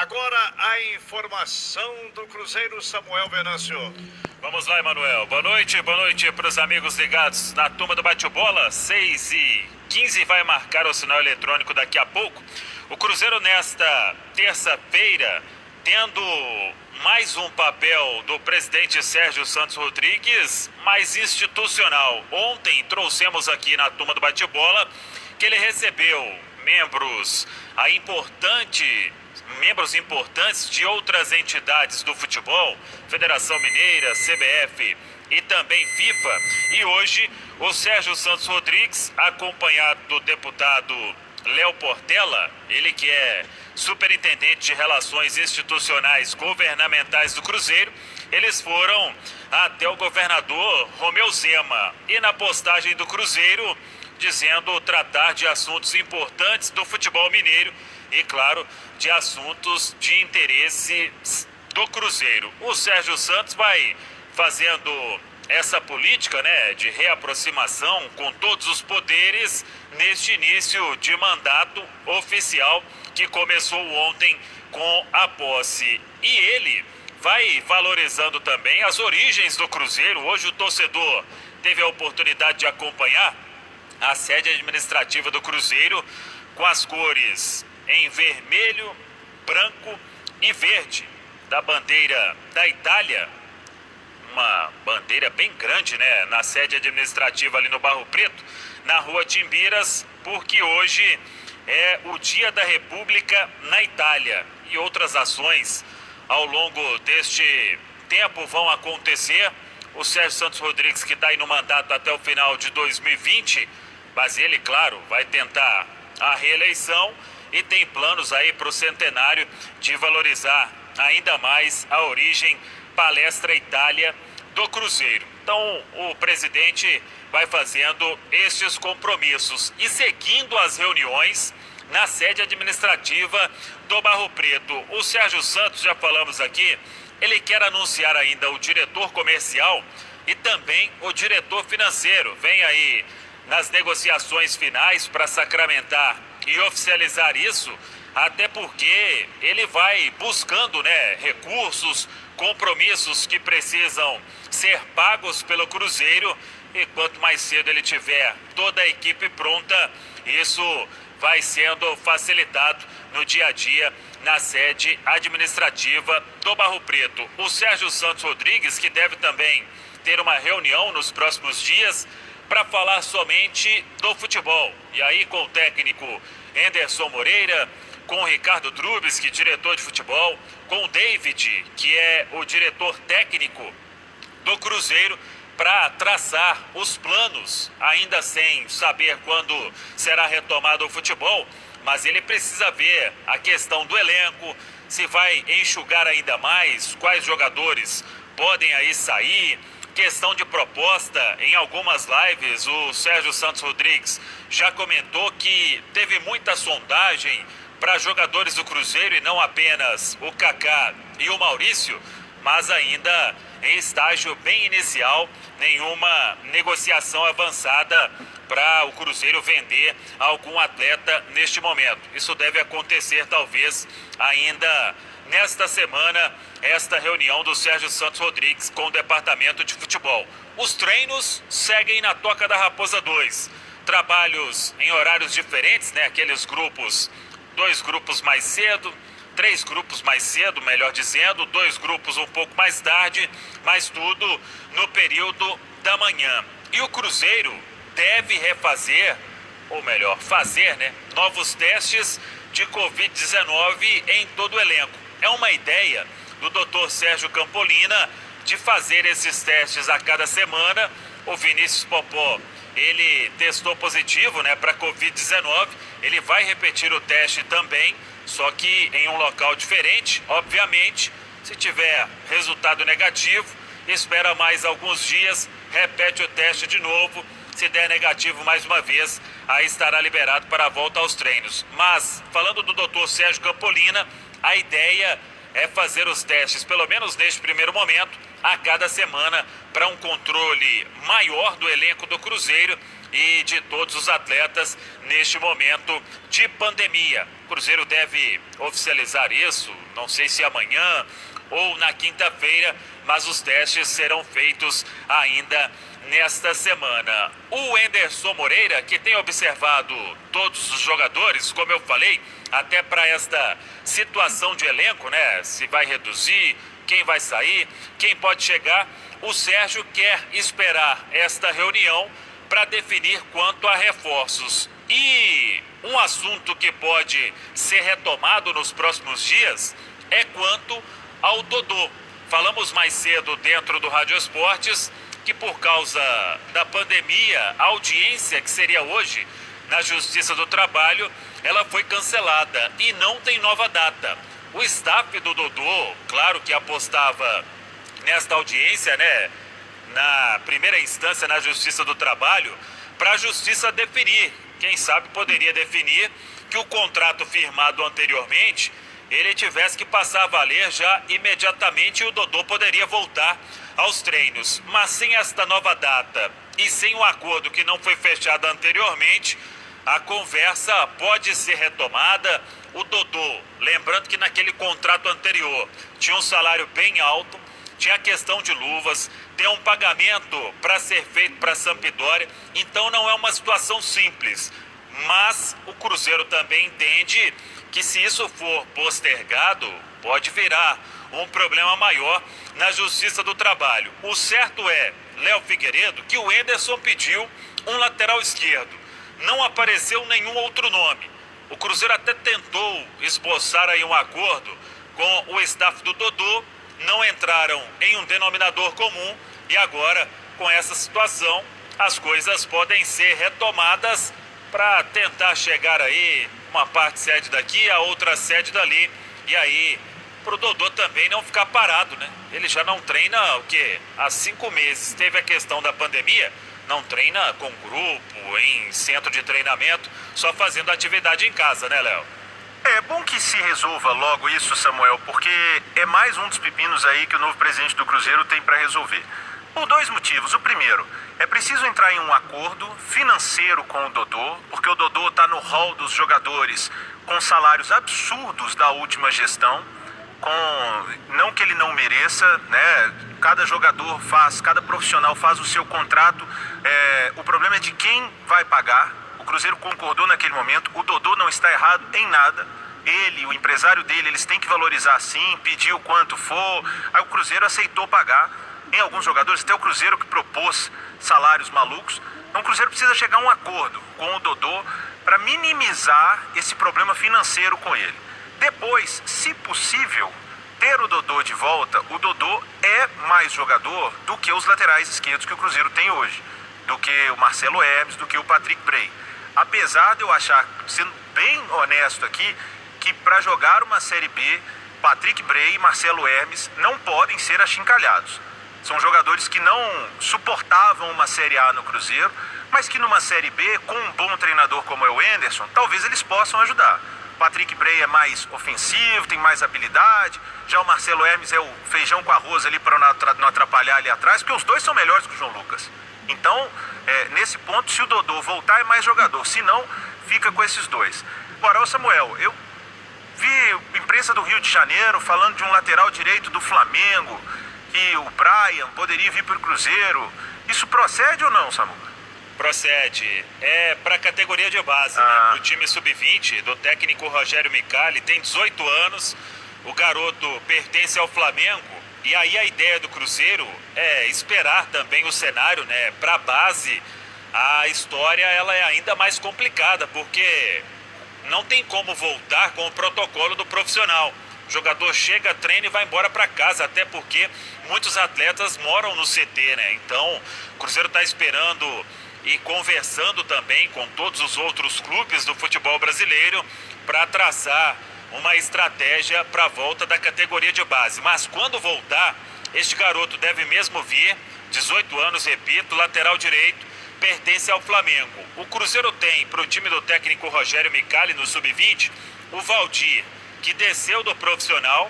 Agora a informação do Cruzeiro, Samuel Venâncio. Vamos lá, Emanuel. Boa noite para os amigos ligados na turma do bate-bola. 6h15 vai marcar o sinal eletrônico daqui a pouco. O Cruzeiro nesta terça-feira, tendo mais um papel do presidente Sérgio Santos Rodrigues, mais institucional. Ontem trouxemos aqui na turma do bate-bola que ele recebeu membros importantes de outras entidades do futebol, Federação Mineira, CBF e também FIFA. E hoje o Sérgio Santos Rodrigues, acompanhado do deputado Léo Portela, ele que é superintendente de relações institucionais governamentais do Cruzeiro, eles foram até o governador Romeu Zema e na postagem do Cruzeiro dizendo tratar de assuntos importantes do futebol mineiro e, claro, de assuntos de interesse do Cruzeiro. O Sérgio Santos vai fazendo essa política, de reaproximação com todos os poderes neste início de mandato oficial que começou ontem com a posse. E ele vai valorizando também as origens do Cruzeiro. Hoje o torcedor teve a oportunidade de acompanhar a sede administrativa do Cruzeiro com as cores em vermelho, branco e verde da bandeira da Itália. Uma bandeira bem grande, na sede administrativa ali no Barro Preto, na rua Timbiras, porque hoje é o Dia da República na Itália. E outras ações ao longo deste tempo vão acontecer. O Sérgio Santos Rodrigues, que está aí no mandato até o final de 2020, mas ele, claro, vai tentar a reeleição e tem planos aí para o centenário de valorizar ainda mais a origem Palestra Itália do Cruzeiro. Então, o presidente vai fazendo estes compromissos e seguindo as reuniões na sede administrativa do Barro Preto. O Sérgio Santos, já falamos aqui, ele quer anunciar ainda o diretor comercial e também o diretor financeiro. Vem aí nas negociações finais para sacramentar e oficializar isso, até porque ele vai buscando, recursos, compromissos que precisam ser pagos pelo Cruzeiro, e quanto mais cedo ele tiver toda a equipe pronta, isso vai sendo facilitado no dia a dia na sede administrativa do Barro Preto. O Sérgio Santos Rodrigues, que deve também ter uma reunião nos próximos dias para falar somente do futebol. E aí com o técnico Anderson Moreira, com o Ricardo Drubski, diretor de futebol, com o David, que é o diretor técnico do Cruzeiro, para traçar os planos, ainda sem saber quando será retomado o futebol, mas ele precisa ver a questão do elenco, se vai enxugar ainda mais, quais jogadores podem aí sair. Questão de proposta, em algumas lives, o Sérgio Santos Rodrigues já comentou que teve muita sondagem para jogadores do Cruzeiro e não apenas o Kaká e o Maurício, mas ainda em estágio bem inicial, nenhuma negociação avançada para o Cruzeiro vender algum atleta neste momento. Isso deve acontecer talvez ainda nesta semana, esta reunião do Sérgio Santos Rodrigues com o departamento de futebol. Os treinos seguem na Toca da Raposa 2. Trabalhos em horários diferentes, aqueles grupos, 2 grupos mais cedo, 3 grupos mais cedo, melhor dizendo, 2 grupos um pouco mais tarde, mas tudo no período da manhã. E o Cruzeiro deve refazer, ou melhor, fazer, novos testes de Covid-19 em todo o elenco. É uma ideia do Dr. Sérgio Campolina de fazer esses testes a cada semana. O Vinícius Popó, ele testou positivo, para Covid-19. Ele vai repetir o teste também, só que em um local diferente. Obviamente, se tiver resultado negativo, espera mais alguns dias, repete o teste de novo. Se der negativo mais uma vez, aí estará liberado para a volta aos treinos. Mas, falando do Dr. Sérgio Campolina, a ideia é fazer os testes, pelo menos neste primeiro momento, a cada semana, para um controle maior do elenco do Cruzeiro, e de todos os atletas neste momento de pandemia. O Cruzeiro deve oficializar isso, não sei se amanhã ou na quinta-feira, mas os testes serão feitos ainda nesta semana. O Enderson Moreira, que tem observado todos os jogadores, como eu falei, até para esta situação de elenco, né? Se vai reduzir, quem vai sair, quem pode chegar. O Sérgio quer esperar esta reunião para definir quanto a reforços. E um assunto que pode ser retomado nos próximos dias é quanto ao Dodô. Falamos mais cedo dentro do Rádio Esportes que por causa da pandemia, a audiência que seria hoje na Justiça do Trabalho, ela foi cancelada e não tem nova data. O staff do Dodô, claro que apostava nesta audiência, né, na primeira instância na Justiça do Trabalho, para a Justiça definir, quem sabe poderia definir que o contrato firmado anteriormente, ele tivesse que passar a valer já imediatamente e o Dodô poderia voltar aos treinos. Mas sem esta nova data e sem um acordo que não foi fechado anteriormente, a conversa pode ser retomada. O Dodô, lembrando que naquele contrato anterior tinha um salário bem alto, tinha a questão de luvas, tem um pagamento para ser feito para a Sampdoria, então não é uma situação simples. Mas o Cruzeiro também entende que se isso for postergado, pode virar um problema maior na Justiça do Trabalho. O certo é, Léo Figueiredo, que o Enderson pediu um lateral esquerdo. Não apareceu nenhum outro nome. O Cruzeiro até tentou esboçar aí um acordo com o staff do Dodô, não entraram em um denominador comum e agora, com essa situação, as coisas podem ser retomadas para tentar chegar aí, uma parte sede daqui, a outra sede dali, e aí pro Dodô também não ficar parado, né? Ele já não treina, o quê? Há 5 meses. Teve a questão da pandemia, não treina com grupo, em centro de treinamento, só fazendo atividade em casa, né, Léo? É bom que se resolva logo isso, Samuel, porque é mais um dos pepinos aí que o novo presidente do Cruzeiro tem para resolver. Por 2 motivos. O primeiro, é preciso entrar em um acordo financeiro com o Dodô, porque o Dodô está no hall dos jogadores com salários absurdos da última gestão, não que ele não mereça, né? Cada jogador faz, cada profissional faz o seu contrato, o problema é de quem vai pagar. O Cruzeiro concordou naquele momento, o Dodô não está errado em nada. Ele, o empresário dele, eles têm que valorizar sim, pedir o quanto for. Aí o Cruzeiro aceitou pagar. Em alguns jogadores, até o Cruzeiro que propôs salários malucos. Então o Cruzeiro precisa chegar a um acordo com o Dodô para minimizar esse problema financeiro com ele. Depois, se possível, ter o Dodô de volta. O Dodô é mais jogador do que os laterais esquerdos que o Cruzeiro tem hoje, do que o Marcelo Hermes, do que o Patrick Bray. Apesar de eu achar, sendo bem honesto aqui, que para jogar uma Série B, Patrick Bray e Marcelo Hermes não podem ser achincalhados. São jogadores que não suportavam uma Série A no Cruzeiro, mas que numa Série B, com um bom treinador como é o Enderson, talvez eles possam ajudar. Patrick Bray é mais ofensivo, tem mais habilidade. Já o Marcelo Hermes é o feijão com arroz ali para não atrapalhar ali atrás, porque os dois são melhores que o João Lucas. Então, nesse ponto, se o Dodô voltar, é mais jogador. Se não, fica com esses dois. Agora, ô Samuel, eu vi imprensa do Rio de Janeiro falando de um lateral direito do Flamengo, que o Brian poderia vir para o Cruzeiro. Isso procede ou não, Samuel? Procede. É para a categoria de base, né? Para o time sub-20 do técnico Rogério Micali, tem 18 anos, o garoto pertence ao Flamengo, e aí a ideia do Cruzeiro é esperar também o cenário, né? Para a base, a história ela é ainda mais complicada, porque não tem como voltar com o protocolo do profissional. O jogador chega, treina e vai embora para casa, até porque muitos atletas moram no CT, né? Então, o Cruzeiro está esperando e conversando também com todos os outros clubes do futebol brasileiro para traçar uma estratégia para a volta da categoria de base. Mas quando voltar, este garoto deve mesmo vir, 18 anos, repito, lateral direito, pertence ao Flamengo. O Cruzeiro tem para o time do técnico Rogério Micali no sub-20, o Valdir, que desceu do profissional,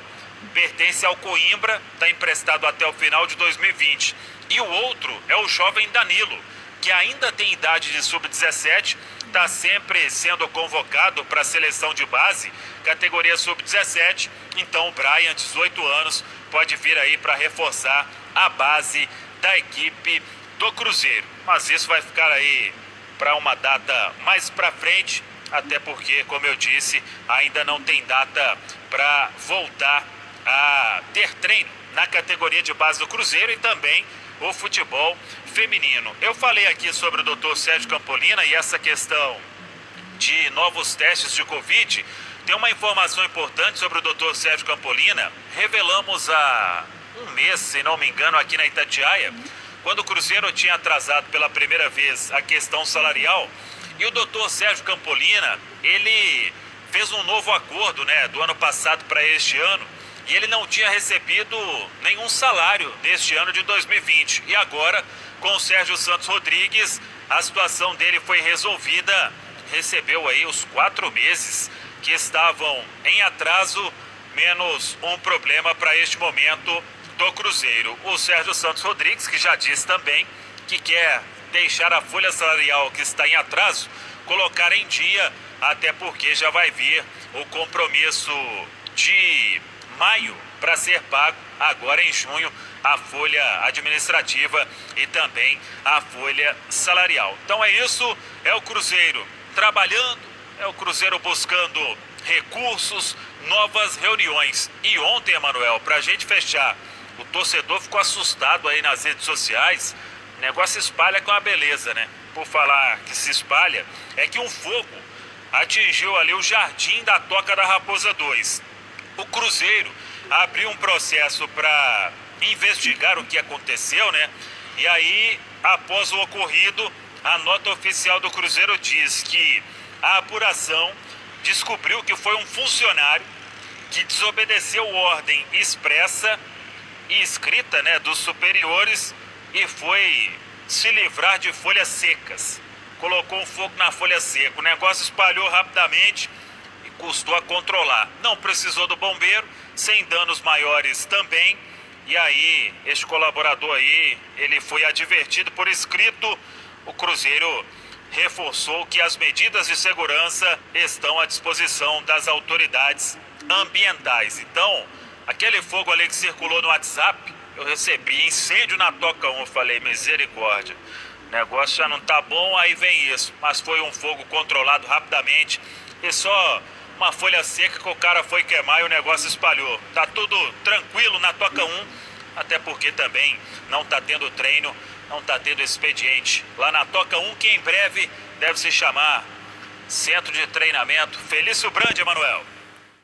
pertence ao Coimbra, está emprestado até o final de 2020. E o outro é o jovem Danilo, que ainda tem idade de sub-17, está sempre sendo convocado para a seleção de base, categoria sub-17. Então o Brian, 18 anos, pode vir aí para reforçar a base da equipe do Cruzeiro. Mas isso vai ficar aí para uma data mais para frente, até porque, como eu disse, ainda não tem data para voltar a ter treino na categoria de base do Cruzeiro e também o futebol feminino. Eu falei aqui sobre o Dr. Sérgio Campolina e essa questão de novos testes de Covid. Tem uma informação importante sobre o Dr. Sérgio Campolina. Revelamos há um mês, se não me engano, aqui na Itatiaia, quando o Cruzeiro tinha atrasado pela primeira vez a questão salarial. E o Dr. Sérgio Campolina, ele fez um novo acordo, né, do ano passado para este ano. E ele não tinha recebido nenhum salário neste ano de 2020. E agora, com o Sérgio Santos Rodrigues, a situação dele foi resolvida. Recebeu aí os 4 meses que estavam em atraso, menos um problema para este momento do Cruzeiro. O Sérgio Santos Rodrigues, que já disse também que quer deixar a folha salarial que está em atraso, colocar em dia, até porque já vai vir o compromisso de maio para ser pago agora em junho, a folha administrativa e também a folha salarial. Então é isso, é o Cruzeiro trabalhando, é o Cruzeiro buscando recursos, novas reuniões. E ontem, Emanuel, para a gente fechar, o torcedor ficou assustado aí nas redes sociais. O negócio espalha com a beleza, né? Por falar que se espalha, é que um fogo atingiu ali o jardim da Toca da Raposa 2. O Cruzeiro abriu um processo para investigar o que aconteceu, né? E aí, após o ocorrido, a nota oficial do Cruzeiro diz que a apuração descobriu que foi um funcionário que desobedeceu ordem expressa e escrita, né, dos superiores e foi se livrar de folhas secas. Colocou um fogo na folha seca. O negócio espalhou rapidamente e custou a controlar. Não precisou do bombeiro, sem danos maiores também. E aí, este colaborador aí, ele foi advertido por escrito. O Cruzeiro reforçou que as medidas de segurança estão à disposição das autoridades ambientais. Então, aquele fogo ali que circulou no WhatsApp, eu recebi incêndio na Toca 1, eu falei, misericórdia, o negócio já não tá bom, aí vem isso. Mas foi um fogo controlado rapidamente e só uma folha seca que o cara foi queimar e o negócio espalhou. Tá tudo tranquilo na Toca 1, até porque também não tá tendo treino, não tá tendo expediente lá na Toca 1, que em breve deve se chamar Centro de Treinamento Felício Brandi, Emanuel.